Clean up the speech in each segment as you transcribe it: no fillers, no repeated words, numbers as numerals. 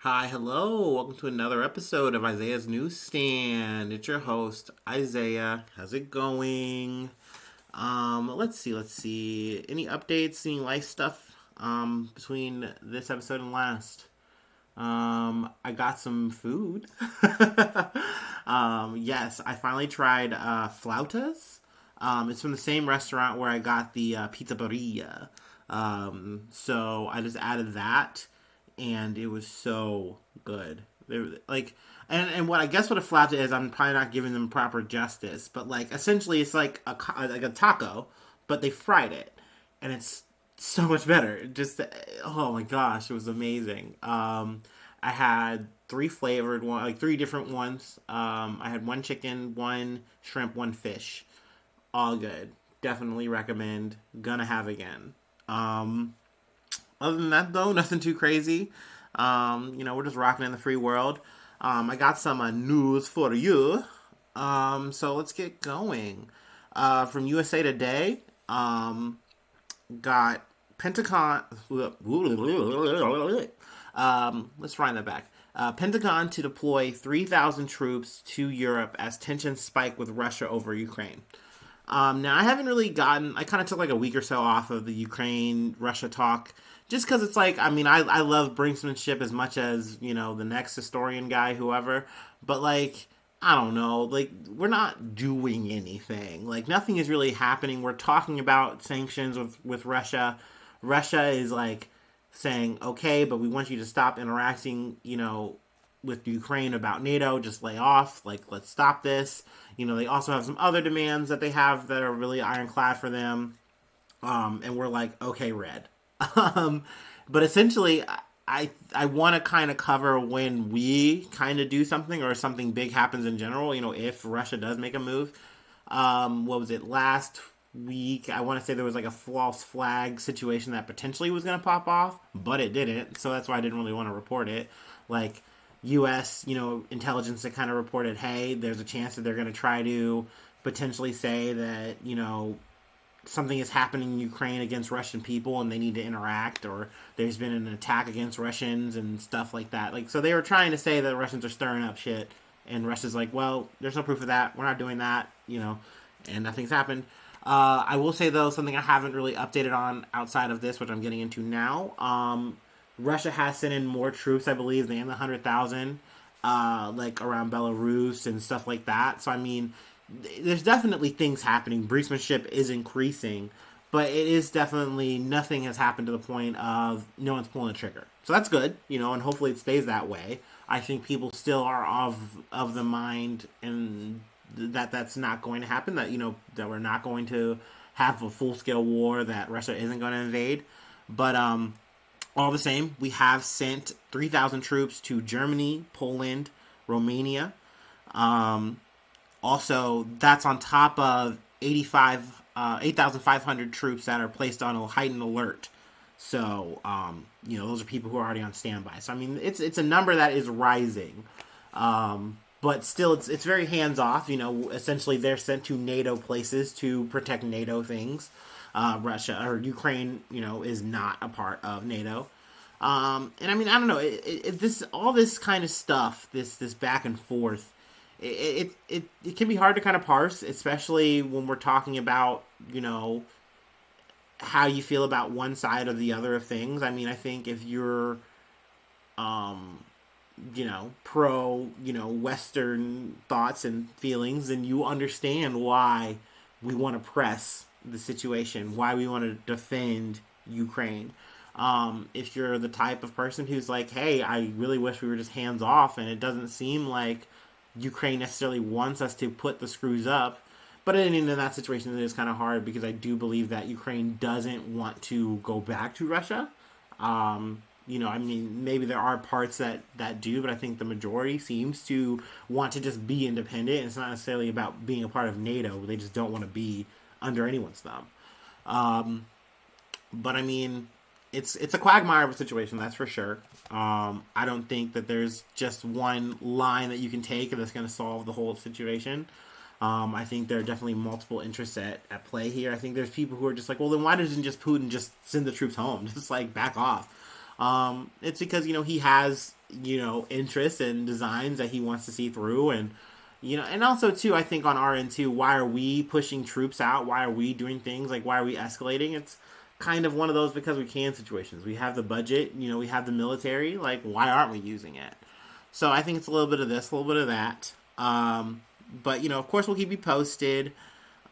Hi, hello. Welcome to another episode of Isaiah's Newsstand. It's your host, Isaiah. How's it going? Let's see. Any updates, any life stuff between this episode and last? I got some food. Yes, I finally tried flautas. It's from the same restaurant where I got the pizza burrilla. So I just added that, and it was so good. Like, and what I guess what a flauta is, I'm probably not giving them proper justice, but like essentially it's like a taco, but they fried it, and it's so much better. Just oh my gosh, it was amazing. I had three flavored one, like three different ones. I had one chicken, one shrimp, one fish. All good. Definitely recommend. Gonna have again. Um, Other than that, though, nothing too crazy. We're just rocking in the free world. I got some news for you. So let's get going. From USA Today, got Pentagon. Let's run that back. Pentagon to deploy 3,000 troops to Europe as tensions spike with Russia over Ukraine. Now, I haven't really I kind of took like a week or so off of the Ukraine Russia talk just because it's like, I love brinksmanship as much as, the next historian guy, whoever. But like, I don't know, like, we're not doing anything. Like, nothing is really happening. We're talking about sanctions with Russia. Russia is like saying, okay, but we want you to stop interacting, with Ukraine about NATO, just lay off, like, let's stop this. They also have some other demands that they have that are really ironclad for them. And we're like, okay, red. um, but essentially, I want to kind of cover when we kind of do something or something big happens in general, if Russia does make a move. What was it, last week? I want to say there was like a false flag situation that potentially was going to pop off, but it didn't. So that's why I didn't really want to report it. Like, U.S., intelligence that kind of reported, hey, there's a chance that they're going to try to potentially say that, something is happening in Ukraine against Russian people and they need to interact, or there's been an attack against Russians and stuff like that. Like, so they were trying to say that the Russians are stirring up shit, and Russia's like, well, there's no proof of that. We're not doing that, and nothing's happened. I will say, though, something I haven't really updated on outside of this, which I'm getting into now. Russia has sent in more troops, I believe, than the 100,000, like around Belarus and stuff like that. So, there's definitely things happening. Brinkmanship is increasing, but it is definitely nothing has happened to the point of no one's pulling a trigger. So that's good, and hopefully it stays that way. I think people still are of the mind and that that's not going to happen. That that we're not going to have a full scale war. That Russia isn't going to invade, but all the same, we have sent 3,000 troops to Germany, Poland, Romania. Um, Also, that's on top of 8,500 troops that are placed on a heightened alert. So, those are people who are already on standby. So, it's a number that is rising. But still, it's very hands off. Essentially, they're sent to NATO places to protect NATO things. Russia or Ukraine, is not a part of NATO. And I don't know. This all this kind of stuff, this back and forth, it can be hard to kind of parse, especially when we're talking about how you feel about one side or the other of things. I think if you're pro Western thoughts and feelings, then you understand why we want to press the situation, why we want to defend Ukraine. If you're the type of person who's like, hey, I really wish we were just hands off, and it doesn't seem like Ukraine necessarily wants us to put the screws up. But in that situation, it is kind of hard because I do believe that Ukraine doesn't want to go back to Russia. Maybe there are parts that do, but I think the majority seems to want to just be independent. It's not necessarily about being a part of NATO. They just don't want to be under anyone's thumb. But it's a quagmire of a situation, that's for sure. I don't think that there's just one line that you can take that's going to solve the whole situation. I think there are definitely multiple interests at play here. I think there's people who are just like, well, then why doesn't just Putin just send the troops home? Just like back off. It's because, he has, interests and designs that he wants to see through. And, and also, too, I think on our end, too, why are we pushing troops out? Why are we doing things? Like, why are we escalating? It's kind of one of those because we can situations. We have the budget, we have the military. Like, why aren't we using it? So I think it's a little bit of this, a little bit of that. But, of course, we'll keep you posted,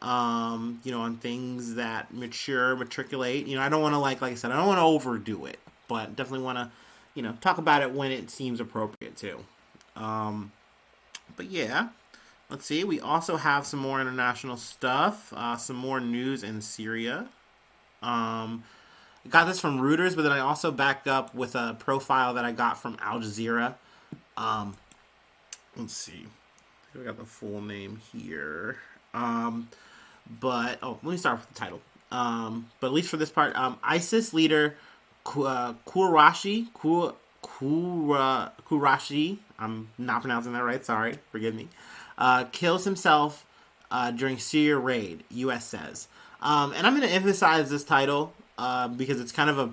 on things that matriculate. I don't want to, like I said, I don't want to overdo it, but definitely want to, talk about it when it seems appropriate too. But yeah, let's see. We also have some more international stuff, some more news in Syria. I got this from Reuters, but then I also backed up with a profile that I got from Al Jazeera. Let's see. I got the full name here. But let me start with the title. But at least for this part, ISIS leader Quraishi, I'm not pronouncing that right. Sorry, forgive me. Kills himself during Syria raid. U.S. says, and I'm going to emphasize this title because it's kind of a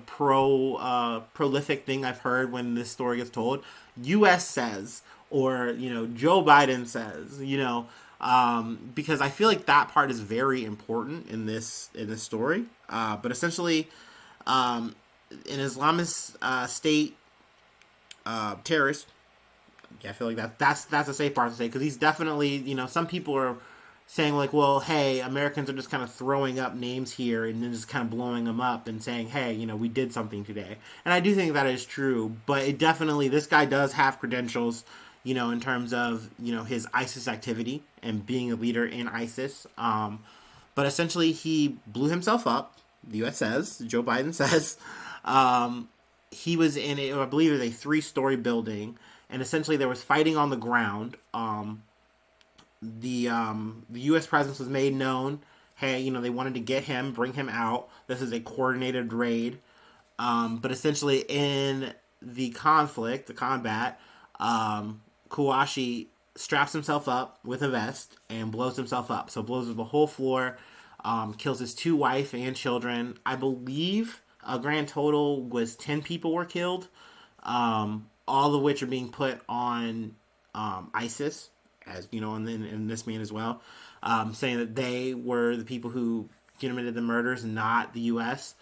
prolific thing I've heard when this story gets told. U.S. says, or Joe Biden says, because I feel like that part is very important in this story. But essentially, an Islamist state terrorist. Yeah, I feel like that's a safe part to say because he's definitely some people are saying like, well, hey, Americans are just kind of throwing up names here and then just kind of blowing them up and saying, hey, we did something today. And I do think that is true, but it definitely, this guy does have credentials, in terms of, his ISIS activity and being a leader in ISIS. But essentially he blew himself up, the U.S. says, Joe Biden says. He was in, I believe it was a 3-story building, and essentially there was fighting on the ground. The U.S. presence was made known. Hey, they wanted to get him, bring him out. This is a coordinated raid. But essentially in the conflict, the combat, Kouachi straps himself up with a vest and blows himself up. So blows up the whole floor, kills his 2 wife and children. I believe a grand total was 10 people were killed, all of which are being put on ISIS, as and this man as well, saying that they were the people who committed the murders, not the U.S.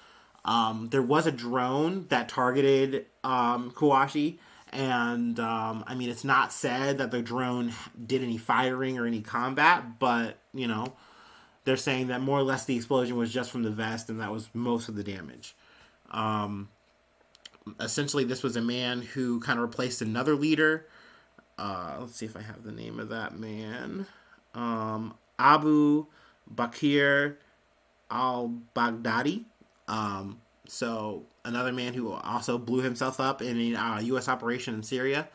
There was a drone that targeted Kouachi, and it's not said that the drone did any firing or any combat, but they're saying that more or less the explosion was just from the vest, and that was most of the damage. Essentially, this was a man who kind of replaced another leader. Let's see if I have the name of that man. Abu Bakr al-Baghdadi. So another man who also blew himself up in a U.S. operation in Syria.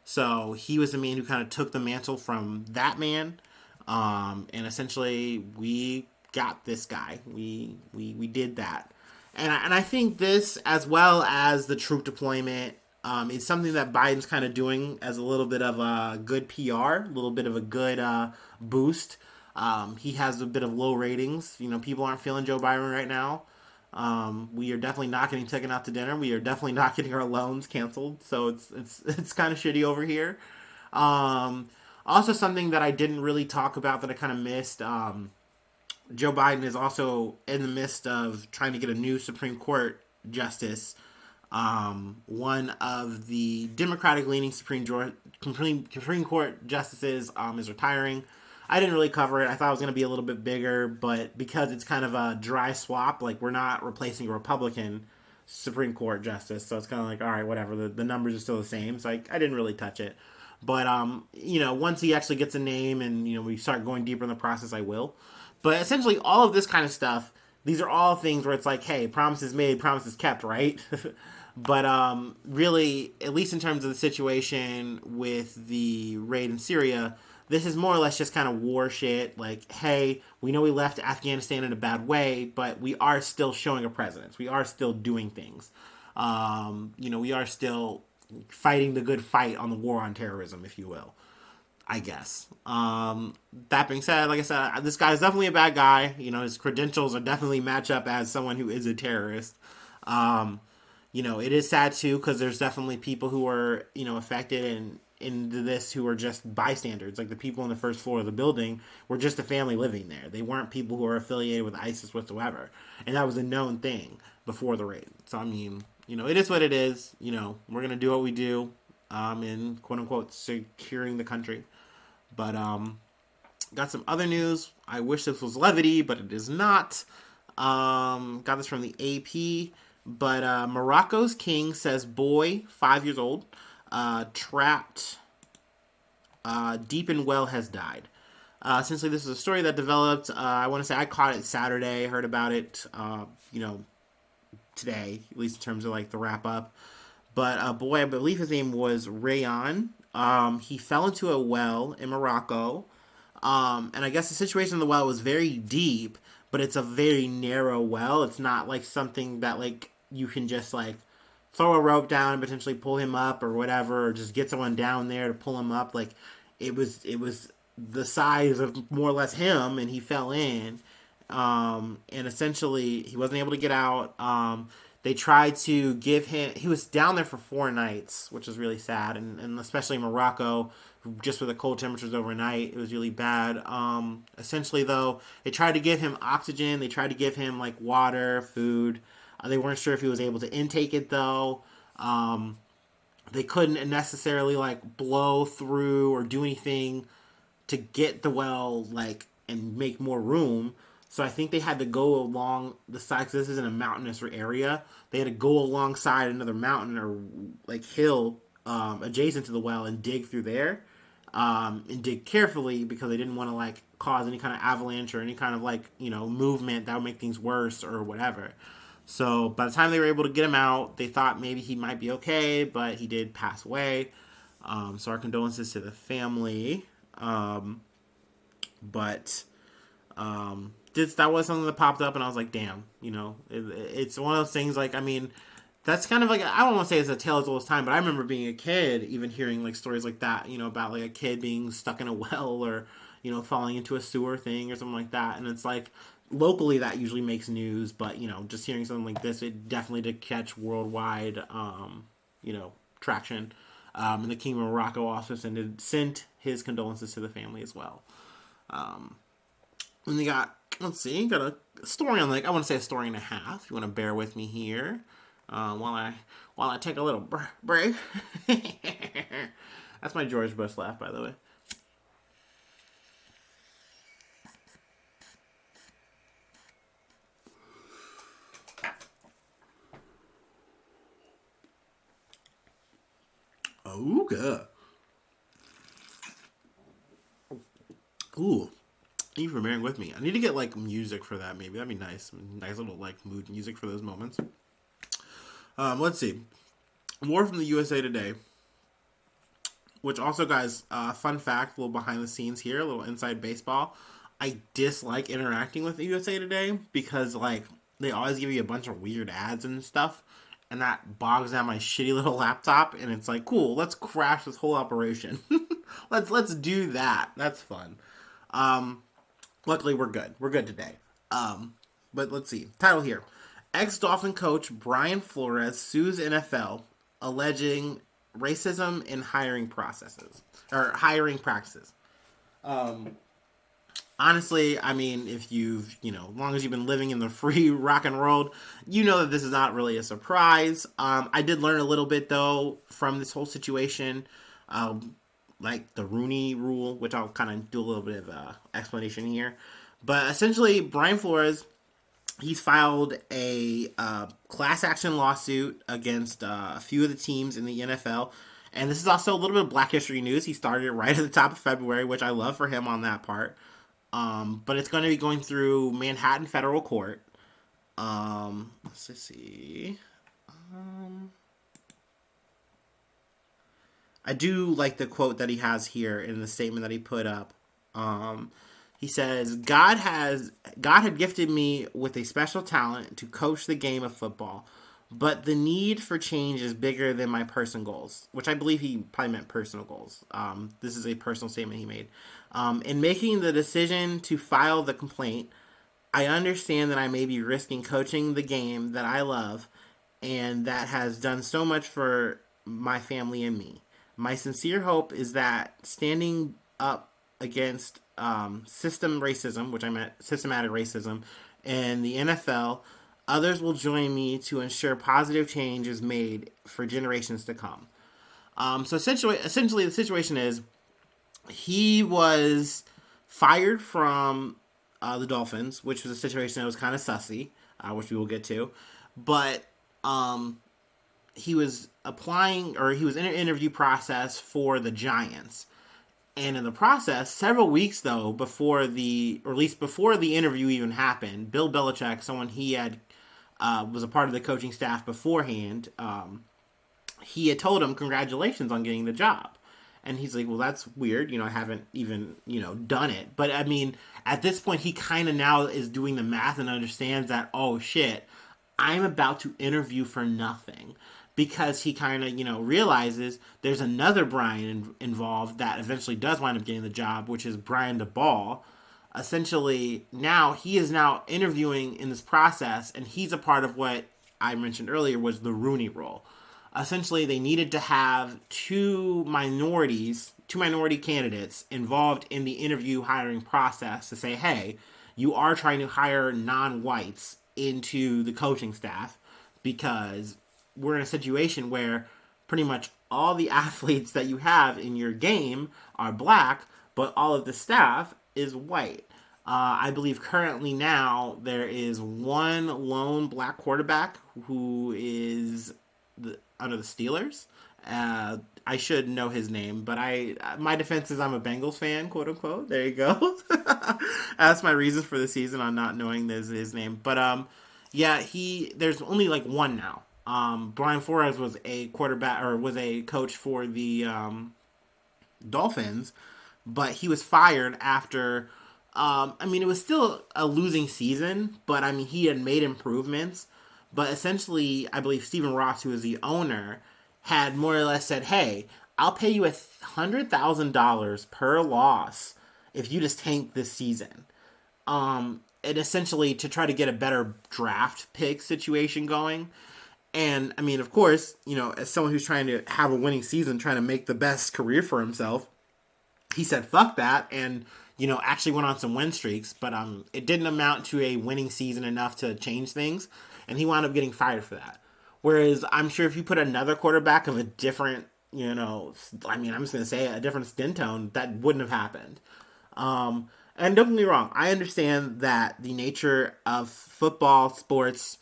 So he was the man who kind of took the mantle from that man. And essentially we got this guy. We did that. And I think this, as well as the troop deployment, is something that Biden's kind of doing as a little bit of a good PR, a little bit of a good boost. He has a bit of low ratings. People aren't feeling Joe Biden right now. We are definitely not getting taken out to dinner. We are definitely not getting our loans canceled. So it's kind of shitty over here. Also, something that I didn't really talk about that I kind of missed. Joe Biden is also in the midst of trying to get a new Supreme Court justice. One of the Democratic-leaning Supreme Court justices is retiring. I didn't really cover it. I thought it was going to be a little bit bigger, but because it's kind of a dry swap, like we're not replacing a Republican Supreme Court justice, so it's kind of like, all right, whatever. The numbers are still the same, so I didn't really touch it. But once he actually gets a name and we start going deeper in the process, I will. But essentially, all of this kind of stuff, these are all things where it's like, hey, promises made, promises kept, right? But really, at least in terms of the situation with the raid in Syria, this is more or less just kind of war shit. Like, hey, we know we left Afghanistan in a bad way, but we are still showing a presence. We are still doing things. We are still fighting the good fight on the war on terrorism, if you will, I guess. That being said, like I said, this guy is definitely a bad guy. His credentials are definitely match up as someone who is a terrorist. It is sad too because there's definitely people who are affected and into this who are just bystanders. Like the people on the first floor of the building were just a family living there. They weren't people who are affiliated with ISIS whatsoever, and that was a known thing before the raid. So I mean, it is what it is. We're gonna do what we do, in quote unquote securing the country. But got some other news. I wish this was levity, but it is not. Got this from the AP. But Morocco's king says boy, 5 years old, trapped deep in well has died. Essentially, this is a story that developed. I want to say I caught it Saturday, heard about it, today, at least in terms of like the wrap up. But a boy, I believe his name was Rayan. He fell into a well in Morocco. And I guess the situation in the well was very deep, but it's a very narrow well. It's not like something that like you can just like throw a rope down and potentially pull him up or whatever, or just get someone down there to pull him up. Like it was the size of more or less him, and he fell in. And essentially he wasn't able to get out. They tried to give him, he was down there for 4 nights, which is really sad. And especially in Morocco, just with the cold temperatures overnight, it was really bad. Essentially though, they tried to give him oxygen. They tried to give him like water, food. They weren't sure if he was able to intake it though. They couldn't necessarily like blow through or do anything to get the well like and make more room. So I think they had to go along the side, because this isn't a mountainous area. They had to go alongside another mountain or like hill adjacent to the well and dig through there, and dig carefully because they didn't want to like cause any kind of avalanche or any kind of like movement that would make things worse or whatever. So by the time they were able to get him out, they thought maybe he might be okay, but he did pass away. So our condolences to the family. But that was something that popped up, and I was like, damn, it's one of those things. Like, I mean, that's kind of like, I don't want to say it's a tale as old as time, but I remember being a kid, even hearing like stories like that, about like a kid being stuck in a well or falling into a sewer thing or something like that, and it's like locally that usually makes news, but just hearing something like this, it definitely did catch worldwide traction. And the King of Morocco also sent his condolences to the family as well. And they got, let's see, got a story on, like, I want to say a story and a half. You want to bear with me here while I take a little break. That's my George Bush laugh, by the way. Oh, good. Ooh. Thank you for bearing with me. I need to get like music for that. Maybe that'd be nice. Nice little like mood music for those moments. Let's see. More from the USA Today. Which also, guys, fun fact, a little behind the scenes here, a little inside baseball. I dislike interacting with the USA Today because like they always give you a bunch of weird ads and stuff, and that bogs down my shitty little laptop. And it's like, cool, let's crash this whole operation. let's do that. That's fun. Luckily, we're good. We're good today. But let's see. Title here. Ex-Dolphin coach Brian Flores sues NFL alleging racism in hiring practices. Honestly, I mean, if you've, as long as you've been living in the free rockin' world, you know that this is not really a surprise. I did learn a little bit, though, from this whole situation. Like the Rooney Rule, which I'll kind of do a little bit of explanation here. But essentially, Brian Flores, he's filed a class action lawsuit against a few of the teams in the NFL. And this is also a little bit of Black History news. He started it right at the top of February, which I love for him on that part. But it's going to be going through Manhattan Federal Court. Let's see. I do like the quote that he has here in the statement that he put up. He says, God had gifted me with a special talent to coach the game of football, but the need for change is bigger than my personal goals, which I believe he probably meant personal goals. This is a personal statement he made. In making the decision to file the complaint, I understand that I may be risking coaching the game that I love and that has done so much for my family and me. My sincere hope is that standing up against system racism, which I meant systematic racism, in the NFL, others will join me to ensure positive change is made for generations to come. So essentially, the situation is he was fired from the Dolphins, which was a situation that was kind of sussy, which we will get to. But he was applying, or he was in an interview process for the Giants. And in the process, several weeks though, before the, or at least before the interview even happened, Bill Belichick, someone he had was a part of the coaching staff beforehand, he had told him congratulations on getting the job. And he's like, well, that's weird. I haven't even, done it. But I mean, at this point, he kind of now is doing the math and understands that, oh shit, I'm about to interview for nothing. Because he kind of, realizes there's another Brian involved that eventually does wind up getting the job, which is Brian DeBall. Essentially, now he is now interviewing in this process, and he's a part of what I mentioned earlier was the Rooney Rule. Essentially, they needed to have two minority candidates involved in the interview hiring process to say, hey, you are trying to hire non-whites into the coaching staff because we're in a situation where pretty much all the athletes that you have in your game are black, but all of the staff is white. I believe currently now there is one lone black quarterback who is under the Steelers. I should know his name, but my defense is I'm a Bengals fan, quote unquote. There you go. That's my reasons for the season on not knowing his name. But yeah, there's only like one now. Brian Flores was a quarterback or was a coach for the Dolphins, but he was fired after. It was still a losing season, but I mean he had made improvements. But essentially, I believe Stephen Ross, who is the owner, had more or less said, hey, I'll pay you $100,000 per loss if you just tank this season. And essentially to try to get a better draft pick situation going. And, I mean, of course, as someone who's trying to have a winning season, trying to make the best career for himself, he said, fuck that, and, actually went on some win streaks. But it didn't amount to a winning season enough to change things. And he wound up getting fired for that. Whereas I'm sure if you put another quarterback of a different, I'm just going to say a different skin tone, that wouldn't have happened. And don't get me wrong, I understand that the nature of football, sports,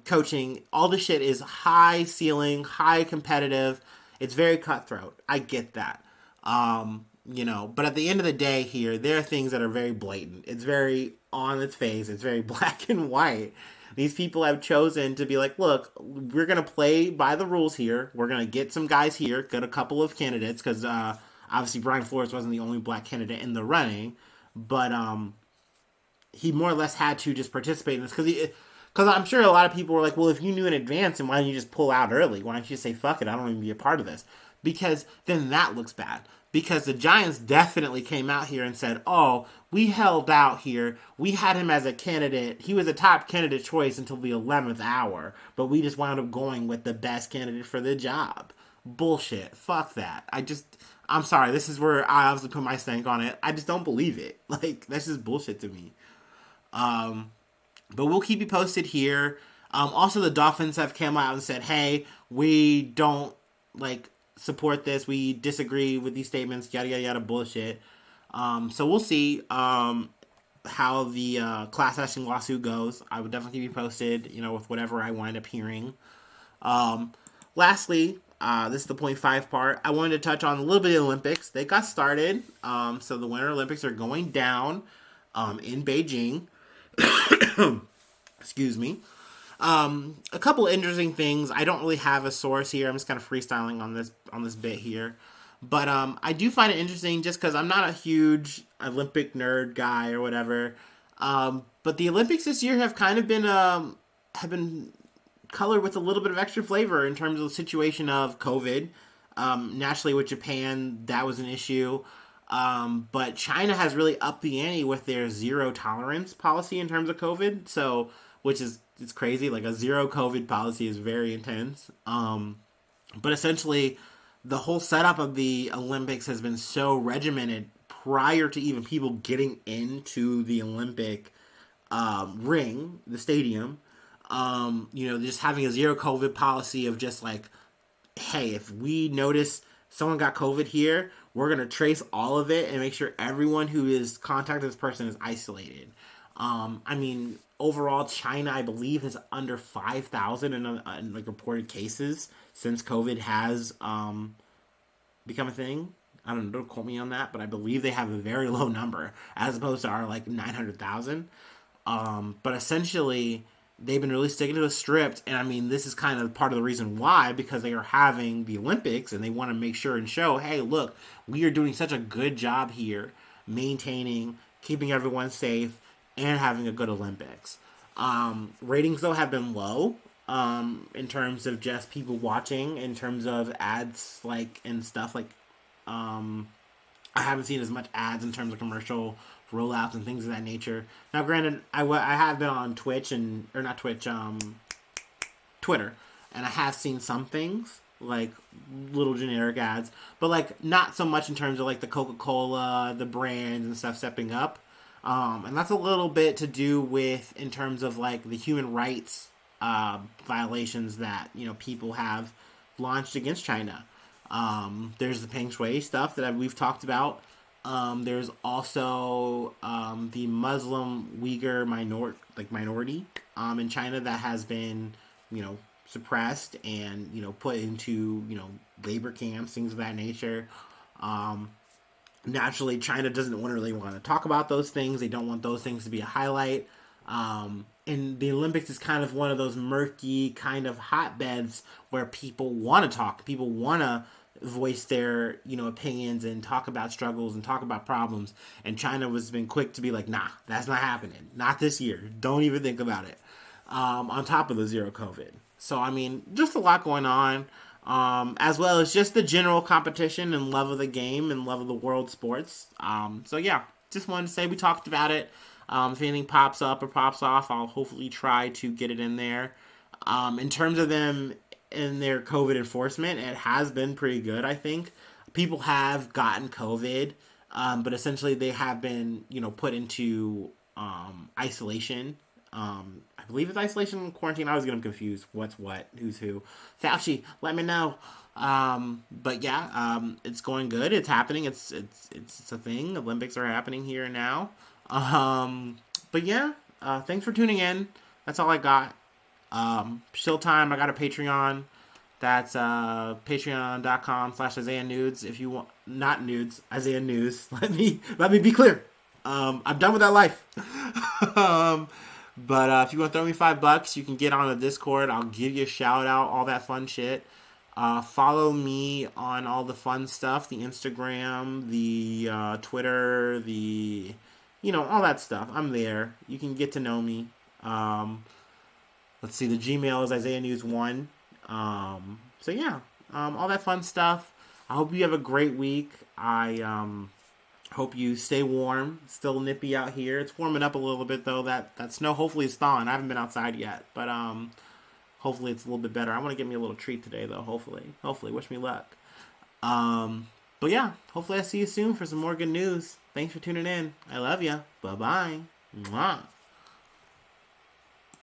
coaching, all this shit is high ceiling, high competitive. It's very cutthroat. I get that. But at the end of the day here, there are things that are very blatant. It's very on its face. It's very black and white. These people have chosen to be like, look, we're going to play by the rules here. We're going to get some guys here, get a couple of candidates, because obviously Brian Flores wasn't the only black candidate in the running. But he more or less had to just participate in this. Because I'm sure a lot of people were like, well, if you knew in advance, then why didn't you just pull out early? Why don't you just say, fuck it, I don't even be a part of this? Because then that looks bad. Because the Giants definitely came out here and said, oh, we held out here. We had him as a candidate. He was a top candidate choice until the 11th hour. But we just wound up going with the best candidate for the job. Bullshit. Fuck that. I'm sorry. This is where I obviously put my stank on it. I just don't believe it. Like, that's just bullshit to me. But we'll keep you posted here. Also, the Dolphins have come out and said, hey, we don't, support this. We disagree with these statements, yada, yada, yada, bullshit. So we'll see how the class action lawsuit goes. I would definitely keep you posted, with whatever I wind up hearing. Lastly, this is the point 5 part. I wanted to touch on a little bit of the Olympics. They got started. So the Winter Olympics are going down in Beijing. Excuse me. A couple of interesting things. I don't really have a source here. I'm just kind of freestyling on this bit here. But I do find it interesting just because I'm not a huge Olympic nerd guy or whatever. But the Olympics this year have kind of been colored with a little bit of extra flavor in terms of the situation of COVID. Naturally, with Japan, that was an issue. But China has really upped the ante with their zero tolerance policy in terms of COVID. So which is it's crazy. Like a zero COVID policy is very intense. But essentially, the whole setup of the Olympics has been so regimented prior to even people getting into the Olympic ring, the stadium. Just having a zero COVID policy of just like, hey, if we notice someone got COVID here, we're going to trace all of it and make sure everyone who is contacted this person is isolated. Overall, China, I believe, has under 5,000 in like reported cases since COVID has become a thing. I don't know, don't quote me on that, but I believe they have a very low number as opposed to our like 900,000. But essentially, they've been really sticking to the script, and this is kind of part of the reason why, because they are having the Olympics, and they want to make sure and show, hey, look, we are doing such a good job here, maintaining, keeping everyone safe, and having a good Olympics. Ratings, though, have been low, in terms of just people watching, in terms of ads, like, and stuff, like, I haven't seen as much ads in terms of commercial rollouts and things of that nature. Now, granted, I have been on Twitch Twitter, and I have seen some things, like little generic ads, but like not so much in terms of like the Coca-Cola, the brands and stuff stepping up. And that's a little bit to do with in terms of like the human rights violations that, people have launched against China. There's the Peng Shui stuff that we've talked about. There's also the Muslim Uyghur minority in China that has been, suppressed and, put into, labor camps, things of that nature. Naturally, China doesn't really want to talk about those things. They don't want those things to be a highlight. And the Olympics is kind of one of those murky kind of hotbeds where people want to talk. People want to voice their, opinions and talk about struggles and talk about problems. And China has been quick to be like, nah, that's not happening. Not this year. Don't even think about it. On top of the zero COVID. So, just a lot going on. As well as just the general competition and love of the game and love of the world sports. Just wanted to say we talked about it. If anything pops up or pops off, I'll hopefully try to get it in there. In terms of them in their COVID enforcement, it has been pretty good, I think. People have gotten COVID, but essentially they have been, put into isolation. I believe it's isolation and quarantine. I was getting confused. What's what? Who's who? Fauci, let me know. It's going good. It's happening. It's a thing. Olympics are happening here and now. Thanks for tuning in. That's all I got. Still time. I got a Patreon. That's patreon.com/Isaiah Nudes. If you want, not nudes, Isaiah News. Let me be clear. I'm done with that life. But if you want to throw me $5, you can get on the Discord. I'll give you a shout out, all that fun shit. Follow me on all the fun stuff, the Instagram, the Twitter, the, all that stuff. I'm there. You can get to know me. Let's see, the Gmail is IsaiahNews1. All that fun stuff. I hope you have a great week. I hope you stay warm. It's still nippy out here. It's warming up a little bit, though. That snow hopefully is thawing. I haven't been outside yet, but hopefully it's a little bit better. I want to get me a little treat today, though, hopefully. Wish me luck. Hopefully I see you soon for some more good news. Thanks for tuning in. I love ya. Bye-bye. Mwah.